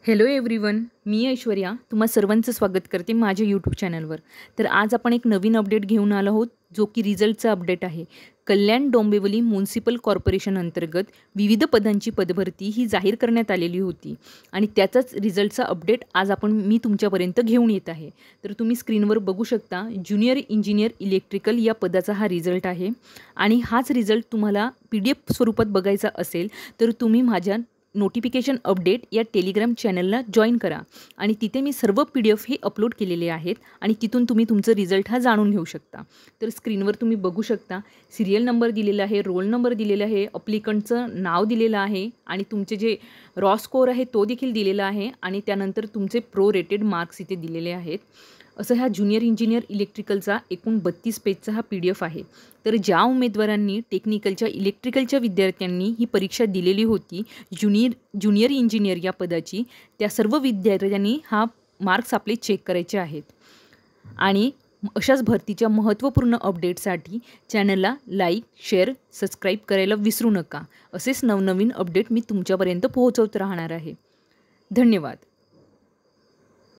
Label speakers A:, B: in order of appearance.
A: Hello everyone, मी ऐश्वर्या तुम्हा सर्वांचं स्वागत करते माझ्या यूट्यूब चॅनलवर. तर आज आपण एक नवीन अपडेट घेऊन आलो आहोत, जो की रिझल्टचा अपडेट आहे. कल्याण डोंबिवली म्युनिसिपल कॉर्पोरेशन अंतर्गत विविध पदांची पदभरती ही जाहीर करण्यात आलेली होती आणि त्याचाच रिझल्टचा अपडेट आज मी तुमच्यापर्यंत घेऊन येत आहे. तर तुम्ही स्क्रीनवर बघू शकता, ज्युनियर इंजिनियर इलेक्ट्रिकल या पदाचा हा रिझल्ट आहे आणि हाच रिझल्ट तुम्हाला PDF स्वरूपात बघायचा असेल तर तुम्ही माझ्या नोटिफिकेशन अपडेट या टेलिग्राम चॅनलला जॉईन करा आणि तिथे मी सर्व PDF हे अपलोड केलेले आहेत आणि तिथून तुम्ही तुमचं रिझल्ट हा जाणून घेऊ शकता. तर स्क्रीनवर तुम्ही बघू शकता, सिरियल नंबर दिलेला आहे, रोल नंबर दिलेला आहे, अप्लिकंटचं नाव दिलेलं आहे आणि तुमचे जे रॉ स्कोअर आहे तो देखील दिलेला आहे आणि त्यानंतर तुमचे प्रो रेटेड मार्क्स इथे दिलेले आहेत. असं ह्या ज्युनियर इंजिनियर इलेक्ट्रिकलचा एकूण 32 पेजचा हा PDF आहे. तर ज्या उमेदवारांनी टेक्निकलच्या इलेक्ट्रिकलच्या विद्यार्थ्यांनी ही परीक्षा दिलेली होती ज्युनियर इंजिनियर या पदाची, त्या सर्व विद्यार्थ्यांनी हा मार्क्स आपले चेक करायचे आहेत. आणि अशाच भरतीच्या महत्त्वपूर्ण अपडेटसाठी चॅनलला लाईक, शेअर, सबस्क्राईब करायला विसरू नका. असेच नवनवीन अपडेट मी तुमच्यापर्यंत पोहोचवत राहणार आहे. धन्यवाद.